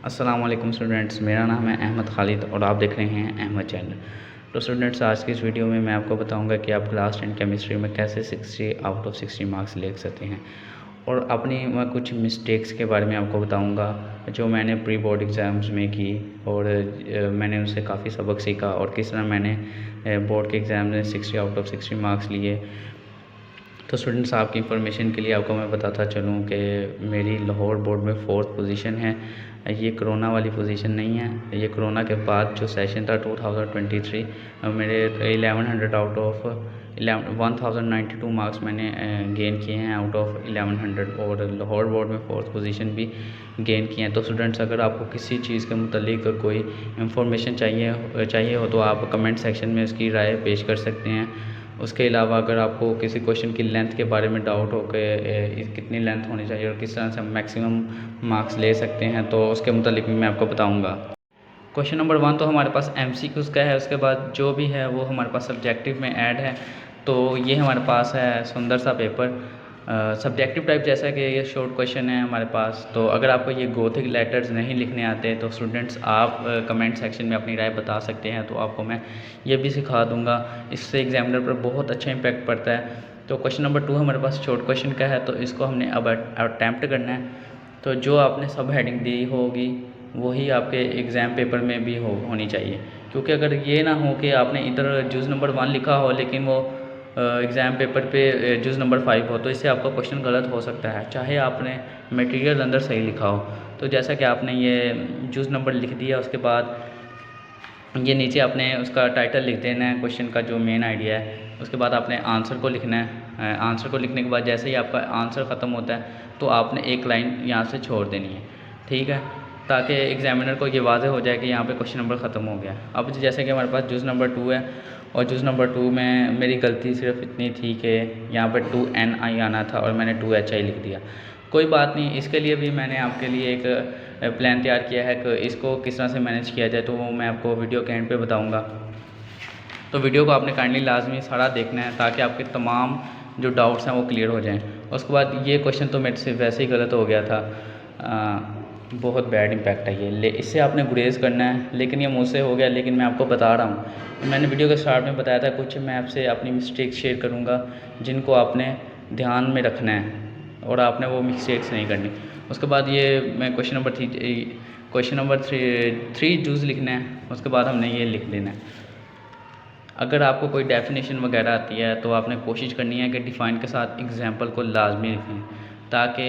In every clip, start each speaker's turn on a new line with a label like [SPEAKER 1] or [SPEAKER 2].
[SPEAKER 1] अस्सलाम वालेकुम स्टूडेंट्स, मेरा नाम है अहमद खालिद और आप देख रहे हैं अहमद चैनल। तो स्टूडेंट्स, आज की इस वीडियो में मैं आपको बताऊंगा कि आप क्लास 10 केमिस्ट्री में कैसे 60 आउट ऑफ 60 मार्क्स ले सकते हैं। और अपनी मैं कुछ मिस्टेक्स के बारे में आपको बताऊंगा जो मैंने प्री बोर्ड एग्ज़ाम्स में की और मैंने उनसे काफ़ी सबक सीखा और किस तरह मैंने बोर्ड के एग्ज़ाम में 60 आउट ऑफ 60 मार्क्स लिए। तो स्टूडेंट्स, आपकी इन्फॉर्मेशन के लिए आपको मैं बताता चलूँ कि मेरी लाहौर बोर्ड में 4th पोजीशन है। ये कोरोना वाली पोजीशन नहीं है, ये कोरोना के बाद जो सेशन था 2023, मेरे 1100 आउट ऑफ 1092 मार्क्स मैंने गेन किए हैं आउट ऑफ 1100 और लाहौर बोर्ड में 4th पोजीशन भी गेन किए हैं। तो स्टूडेंट्स, अगर आपको किसी चीज़ के मुतालिक कोई इन्फॉर्मेशन चाहिए हो तो आप कमेंट सेक्शन में उसकी राय पेश कर सकते हैं। उसके अलावा अगर आपको किसी क्वेश्चन की लेंथ के बारे में डाउट हो कि कितनी लेंथ होनी चाहिए और किस तरह से हम मैक्सिमम मार्क्स ले सकते हैं तो उसके मुतालिक भी मैं आपको बताऊंगा। क्वेश्चन नंबर 1 तो हमारे पास MCQs का है, उसके बाद जो भी है वो हमारे पास सब्जेक्टिव में ऐड है। तो ये हमारे पास है सुंदर सा पेपर, सब्जेक्टिव टाइप, जैसा कि ये शॉर्ट क्वेश्चन है हमारे पास। तो अगर आपको ये गोथिक लेटर्स नहीं लिखने आते तो स्टूडेंट्स आप कमेंट सेक्शन में अपनी राय बता सकते हैं, तो आपको मैं ये भी सिखा दूंगा। इससे एग्जामिनर पर बहुत अच्छा इम्पैक्ट पड़ता है। तो क्वेश्चन नंबर 2 हमारे पास शॉर्ट क्वेश्चन का है, तो इसको हमने अब अटैम्प्ट करना है। तो जो आपने सब हेडिंग दी होगी वही आपके एग्ज़ाम पेपर में भी होनी चाहिए, क्योंकि अगर ये ना हो कि आपने इधर जूज़ नंबर 1 लिखा हो लेकिन वो एग्ज़ाम पेपर पे जूज़ नंबर 5 हो, तो इससे आपका क्वेश्चन गलत हो सकता है, चाहे आपने मटेरियल अंदर सही लिखा हो। तो जैसा कि आपने ये जूज़ नंबर लिख दिया, उसके बाद ये नीचे आपने उसका टाइटल लिख देना है, क्वेश्चन का जो मेन आइडिया है। उसके बाद आपने आंसर को लिखना है। आंसर को लिखने के बाद जैसे ही आपका आंसर ख़त्म होता है तो आपने एक लाइन यहाँ से छोड़ देनी है, ठीक है, ताकि एग्जामिनर को ये वाज़ेह हो जाए कि यहाँ पे क्वेश्चन नंबर ख़त्म हो गया। अब जैसे कि हमारे पास जूज़ नंबर 2 है और जूज़ नंबर 2 में मेरी गलती सिर्फ इतनी थी कि यहाँ पर 2NI आना था और मैंने 2HI लिख दिया। कोई बात नहीं, इसके लिए भी मैंने आपके लिए एक प्लान तैयार किया है कि इसको किस तरह से मैनेज किया जाए, तो वो मैं आपको वीडियो के एंड पे बताऊंगा। तो वीडियो को आपने काइंडली लाजमी सारा देखना है ताकि आपके तमाम जो डाउट्स हैं वो क्लियर हो जाएं। उसके बाद ये क्वेश्चन तो मेरे से वैसे ही गलत हो गया था, बहुत बैड इम्पैक्ट है ये, इससे आपने गुरेज करना है, लेकिन ये मुझसे हो गया। लेकिन मैं आपको बता रहा हूँ, मैंने वीडियो के स्टार्ट में बताया था कुछ मैं आपसे अपनी मिस्टेक शेयर करूँगा जिनको आपने ध्यान में रखना है और आपने वो मिस्टेक्स नहीं करनी। उसके बाद ये मैं क्वेश्चन नंबर थ्री जूज़ लिखना है, उसके बाद हमने ये लिख देना है। अगर आपको कोई डेफिनेशन वगैरह आती है तो आपने कोशिश करनी है कि डिफ़ाइन के साथ एग्जांपल को लाजमी लिखें, ताकि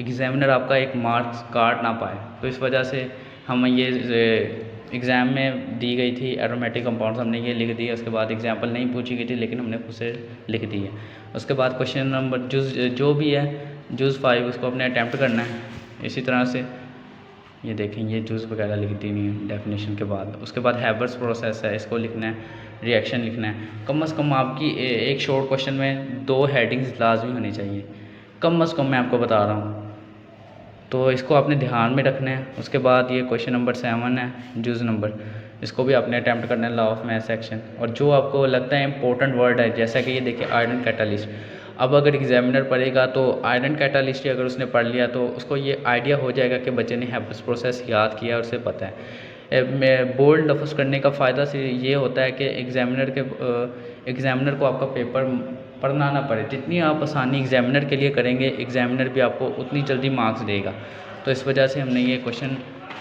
[SPEAKER 1] एग्ज़ामिनर आपका एक मार्क्स काट ना पाए। तो इस वजह से हम ये एग्ज़ाम में दी गई थी एरोमेटिक कंपाउंड्स, हमने ये लिख दिया। उसके बाद एग्जांपल नहीं पूछी गई थी लेकिन हमने खुद से लिख दी है। उसके बाद क्वेश्चन नंबर जो भी है जूज़ 5 उसको अपने अटैम्प्ट करना है इसी तरह से। ये देखें, ये जूज़ वगैरह लिख दी नहीं है डेफिनेशन के बाद। उसके बाद हैबर्स प्रोसेस है, इसको लिखना है, रिएक्शन लिखना है। कम से कम आपकी एक शॉर्ट क्वेश्चन में 2 हेडिंग्स लाजमी होनी चाहिए, कम से कम मैं आपको बता रहा हूँ, तो इसको आपने ध्यान में रखना है। उसके बाद ये क्वेश्चन नंबर 7 है जूज़ नंबर, इसको भी आपने अटैम्प्ट करना है, लॉ ऑफ मैथ सेक्शन। और जो आपको लगता है इंपॉर्टेंट वर्ड है, जैसा कि ये देखिए आयरन कैटालिस्ट। अब अगर एग्जामिनर पढ़ेगा तो आयरन कैटालिस्ट अगर उसने पढ़ लिया तो उसको ये आइडिया हो जाएगा कि बच्चे ने हैबर्स प्रोसेस याद किया और उसे पता है। बोल्ड लफ्ज़ करने का फ़ायदा से ये होता है कि एग्ज़ामिनर को आपका पेपर पढ़ना ना पड़े। जितनी आप आसानी एग्ज़ामिनर के लिए करेंगे, एग्ज़ामिनर भी आपको उतनी जल्दी मार्क्स देगा। तो इस वजह से हमने ये क्वेश्चन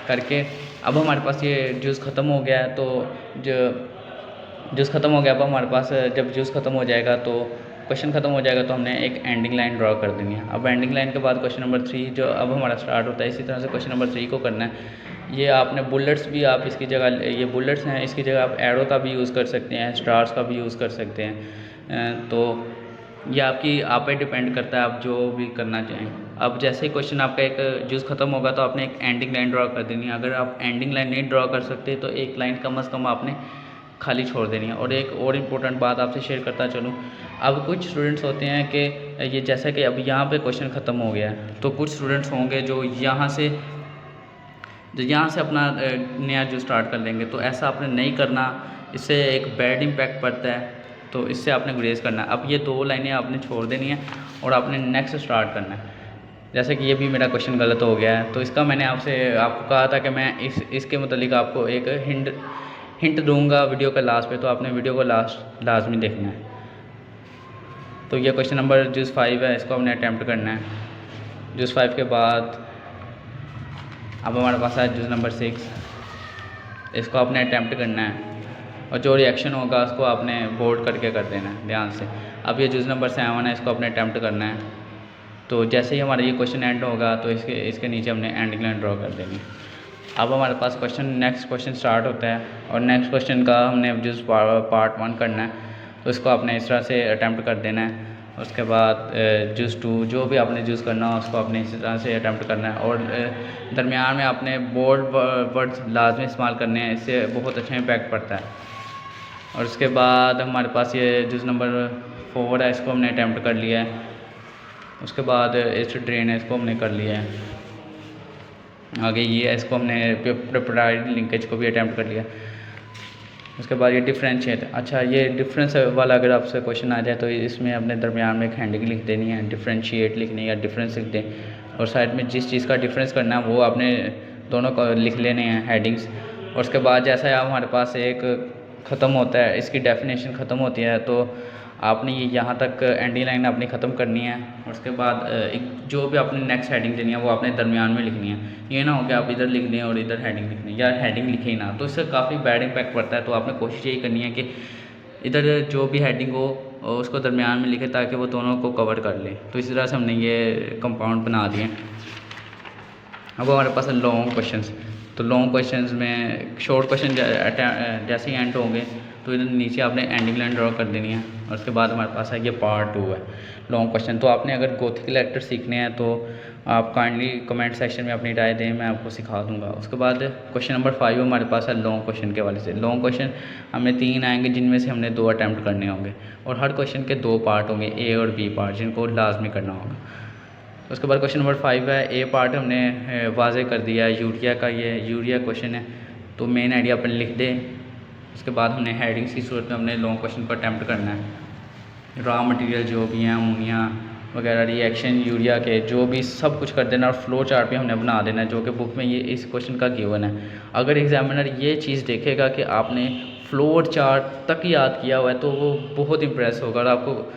[SPEAKER 1] करके, अब हमारे पास ये जूज़ ख़त्म हो गया है, तो जूज़ ख़त्म हो गया। अब हमारे पास जब जूज़ ख़त्म हो जाएगा तो क्वेश्चन ख़त्म हो जाएगा तो हमने एक एंडिंग लाइन ड्रॉ कर देनी है। अब एंडिंग लाइन के बाद क्वेश्चन नंबर 3 जो अब हमारा स्टार्ट होता है, इसी तरह से क्वेश्चन नंबर 3 को करना है। ये आपने बुलेट्स भी, आप इसकी जगह, ये बुलेट्स हैं, इसकी जगह आप एरो का भी यूज़ कर सकते हैं, स्टार्स का भी यूज़ कर सकते हैं। तो ये आप पे डिपेंड करता है, आप जो भी करना चाहें। अब जैसे ही क्वेश्चन आपका एक जूज़ ख़त्म होगा तो आपने एक एंडिंग लाइन ड्रॉ कर देनी है। अगर आप एंडिंग लाइन नहीं ड्रॉ कर सकते तो एक लाइन कम से कम आपने खाली छोड़ देनी है। और एक और इम्पोर्टेंट बात आपसे शेयर करता चलूँ, अब कुछ स्टूडेंट्स होते हैं कि ये जैसा कि अब यहाँ पे क्वेश्चन ख़त्म हो गया है, तो कुछ स्टूडेंट्स होंगे जो यहाँ से अपना नया जो स्टार्ट कर लेंगे। तो ऐसा आपने नहीं करना, इससे एक बैड इम्पैक्ट पड़ता है, तो इससे आपने गुरेज करना है। अब ये 2 लाइनें आपने छोड़ देनी है और आपने नेक्स्ट स्टार्ट करना है। जैसे कि ये भी मेरा क्वेश्चन गलत हो गया है, तो इसका मैंने आपको कहा था कि मैं इसके मतलब आपको एक हिंट दूंगा वीडियो के लास्ट पे, तो आपने वीडियो को लाजमी देखना है। तो ये क्वेश्चन नंबर जूस 5 है, इसको हमने अटैम्प्ट करना है। जूस 5 के बाद अब हमारे पास है जूस नंबर 6, इसको आपने अटैम्प्ट करना है और जो रिएक्शन होगा उसको आपने बोर्ड करके कर देना है ध्यान से। अब ये जूस नंबर 7 है, इसको आपने अटैम्प्ट करना है। तो जैसे ही हमारा ये क्वेश्चन एंड होगा तो इसके नीचे हमने एंडिंग लाइन ड्रॉ कर देनी। अब हमारे पास नेक्स्ट क्वेश्चन स्टार्ट होता है और नेक्स्ट क्वेश्चन का हमने जूस पार्ट 1 करना है, तो इसको आपने इस तरह से अटैम्प्ट कर देना है। उसके बाद जूस 2 जो भी आपने जूस करना हो उसको आपने इसी तरह से अटैम्प्ट करना है और दरमियान में आपने बोल्ड वर्ड्स लाजमी इस्तेमाल करने हैं, इससे बहुत अच्छा इम्पैक्ट पड़ता है। और उसके बाद हमारे पास ये जूस नंबर 4 है, इसको हमने अटैम्प्ट कर लिया है। उसके बाद इस ड्रेन है, इसको हमने कर लिया है। आगे ये है, इसको हमने प्रोप्राइटरी लिंकेज को भी अटैम्प्ट कर लिया। उसके बाद ये डिफरेंशिएट, अच्छा ये डिफरेंस वाला अगर आपसे क्वेश्चन आ जाए तो इसमें अपने दरमियान में एक हेडिंग लिख देनी है, डिफरेंशिएट लिखनी है या डिफरेंस लिख दें और साइड में जिस चीज़ का डिफरेंस करना है वो आपने दोनों को लिख लेने हैं हेडिंग्स। और उसके बाद जैसा हमारे पास एक ख़त्म होता है, इसकी डेफिनेशन ख़त्म होती है, तो आपने ये यहाँ तक एंडिंग लाइन अपनी ख़त्म करनी है। और उसके बाद एक जो भी आपने नेक्स्ट हेडिंग देनी है वो आपने दरमियान में लिखनी है। ये ना हो कि आप इधर लिख दें और इधर हेडिंग लिख दें या हेडिंग लिखे ही ना, तो इससे काफ़ी बैड इम्पैक्ट पड़ता है। तो आपने कोशिश यही करनी है कि इधर जो भी हेडिंग हो उसको दरमियान में लिखे ताकि वो दोनों को कवर कर ले। तो इस तरह से हमने ये कंपाउंड बना दिए। अब हमारे पास है लॉन्ग क्वेश्चंस, तो लॉन्ग क्वेश्चंस में शॉर्ट क्वेश्चन जैसे ही एंड होंगे तो इधर नीचे आपने एंडिंग लाइन ड्रॉ कर देनी है। और उसके बाद हमारे पास है ये पार्ट 2 है लॉन्ग क्वेश्चन। तो आपने अगर गोथिक लेटर सीखने हैं तो आप काइंडली कमेंट सेक्शन में अपनी राय दें, मैं आपको सिखा दूंगा। उसके बाद क्वेश्चन नंबर 5 हमारे पास है लॉन्ग क्वेश्चन के वाले से। लॉन्ग क्वेश्चन हमें 3 आएंगे जिनमें से हमने 2 अटैम्प्ट करने होंगे और हर क्वेश्चन के 2 पार्ट होंगे, ए और बी पार्ट, जिनको लाजमी करना होगा। उसके बाद क्वेश्चन नंबर 5 है, ए पार्ट हमने वाजे कर दिया है यूरिया का, ये यूरिया क्वेश्चन है तो मेन आइडिया अपन लिख दें। उसके बाद हमने हेडिंग्स की सूरत में हमने लॉन्ग क्वेश्चन को अटैम्प्ट करना है। रॉ मटेरियल जो भी हैं अमोनिया वगैरह, रिएक्शन यूरिया के जो भी सब कुछ कर देना और फ्लो चार्ट भी हमने बना देना है जो कि बुक में ये इस क्वेश्चन का गिवन है। अगर एग्जामिनर ये चीज़ देखेगा कि आपने फ्लो चार्ट तक याद किया हुआ है तो वो बहुत इंप्रेस होगा और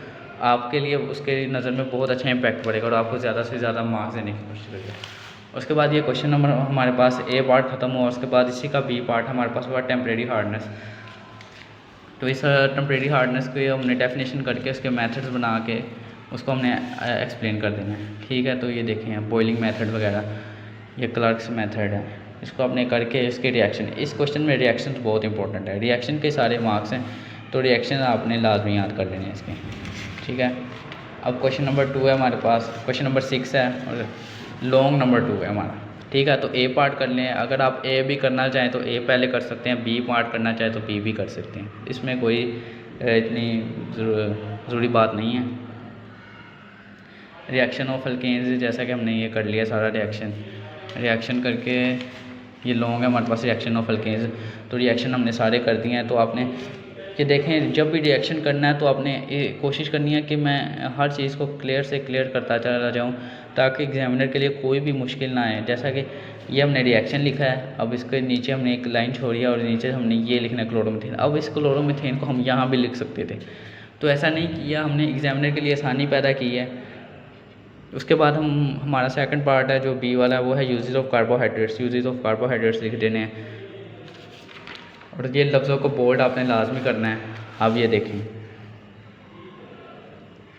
[SPEAKER 1] आपके लिए उसके नज़र में बहुत अच्छा इम्पैक्ट पड़ेगा और आपको ज़्यादा से ज़्यादा मार्क्स देने की कोशिश करेगा। उसके बाद ये क्वेश्चन नंबर हमारे पास ए पार्ट ख़त्म हुआ। उसके बाद इसी का बी पार्ट हमारे पास हुआ टेम्परेरी हार्डनेस। तो इस टेम्परेरी हार्डनेस को हमने डेफिनेशन करके उसके मेथड्स बना के उसको हमने एक्सप्लेन कर देना है। ठीक है, तो ये देखें बॉइलिंग मेथड वगैरह, ये क्लर्क्स मेथड है, इसको आपने करके इसके रिएक्शन, इस क्वेश्चन में रिएक्शन बहुत इंपॉर्टेंट है, रिएक्शन के सारे मार्क्स हैं तो रिएक्शन आपने लाजमी याद कर लेने हैं इसके। ठीक है, अब क्वेश्चन नंबर 2 है हमारे पास, क्वेश्चन नंबर 6 है और लॉन्ग नंबर 2 है हमारा। ठीक है, तो ए पार्ट कर लें, अगर आप ए भी करना चाहें तो ए पहले कर सकते हैं, बी पार्ट करना चाहें तो बी भी कर सकते हैं, इसमें कोई इतनी ज़रूरी बात नहीं है। रिएक्शन ऑफ अल्केन्स जैसा कि हमने ये कर लिया सारा रिएक्शन करके ये लॉन्ग है हमारे पास रिएक्शन ऑफ अल्केन्स, तो रिएक्शन हमने सारे कर दिए हैं। तो आपने कि देखें जब भी रिएक्शन करना है तो आपने कोशिश करनी है कि मैं हर चीज़ को क्लियर से क्लियर करता चला जाऊं ताकि एग्जामिनर के लिए कोई भी मुश्किल ना आए। जैसा कि ये हमने रिएक्शन लिखा है, अब इसके नीचे हमने एक लाइन छोड़ी है और नीचे हमने ये लिखना है क्लोरोमीथेन। अब इस क्लोरोमीथेन को हम यहाँ भी लिख सकते थे, तो ऐसा नहीं किया, हमने एग्जामिनर के लिए आसानी पैदा की है। उसके बाद हमारा सेकंड पार्ट है जो बी वाला है, वो है यूजेस ऑफ कार्बोहाइड्रेट्स लिख देने हैं और ये लफ्ज़ों को बोल्ड आपने लाजमी करना है। अब ये देखें,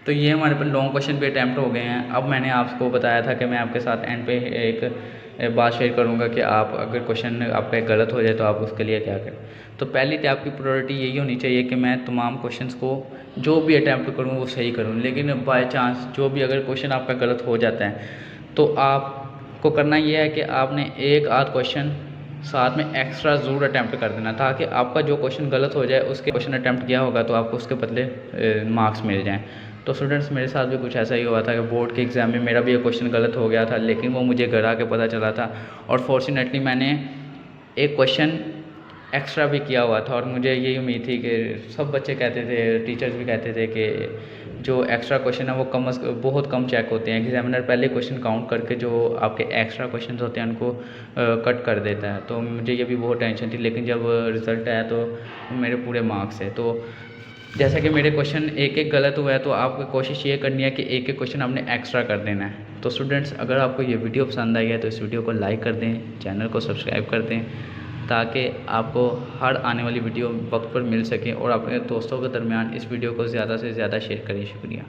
[SPEAKER 1] तो ये हमारे पास लॉन्ग क्वेश्चन भी अटैम्प्ट हो गए हैं। अब मैंने आपको बताया था कि मैं आपके साथ एंड पे एक बात शेयर करूंगा कि आप अगर क्वेश्चन आपका गलत हो जाए तो आप उसके लिए क्या करें। तो पहली तो आपकी प्रायोरिटी यही होनी चाहिए कि मैं तमाम क्वेश्चंस को जो भी अटैम्प्ट करूँ वो सही करूँ, लेकिन बाय चांस जो भी अगर क्वेश्चन आपका गलत हो जाता है तो आपको करना ये है कि आपने एक आध क्वेश्चन साथ में एक्स्ट्रा ज़रूर अटैम्प्ट कर देना ताकि आपका जो क्वेश्चन गलत हो जाए उसके क्वेश्चन अटैम्प्ट किया होगा तो आपको उसके बदले मार्क्स मिल जाएँ। तो स्टूडेंट्स मेरे साथ भी कुछ ऐसा ही हुआ था कि बोर्ड के एग्ज़ाम में मेरा भी एक क्वेश्चन गलत हो गया था, लेकिन वो मुझे घर आके पता चला था और फॉर्चुनेटली मैंने एक क्वेश्चन एक्स्ट्रा भी किया हुआ था और मुझे यही उम्मीद थी कि सब बच्चे कहते थे, टीचर्स भी कहते थे कि जो एक्स्ट्रा क्वेश्चन है वो बहुत कम चेक होते हैं। एग्जामिनर पहले क्वेश्चन काउंट करके जो आपके एक्स्ट्रा क्वेश्चन होते हैं उनको कट कर देता है। तो मुझे ये भी बहुत टेंशन थी, लेकिन जब रिज़ल्ट आया तो मेरे पूरे मार्क्स है। तो जैसा कि मेरे क्वेश्चन एक एक गलत हुआ है, तो आपको कोशिश ये करनी है कि एक एक क्वेश्चन आपने एक्स्ट्रा कर देना है। तो स्टूडेंट्स, अगर आपको ये वीडियो पसंद आई है तो इस वीडियो को लाइक कर दें, चैनल को सब्सक्राइब कर दें, ताकि आपको हर आने वाली वीडियो वक्त पर मिल सके और अपने दोस्तों के दरमियान इस वीडियो को ज़्यादा से ज़्यादा शेयर करिए। शुक्रिया।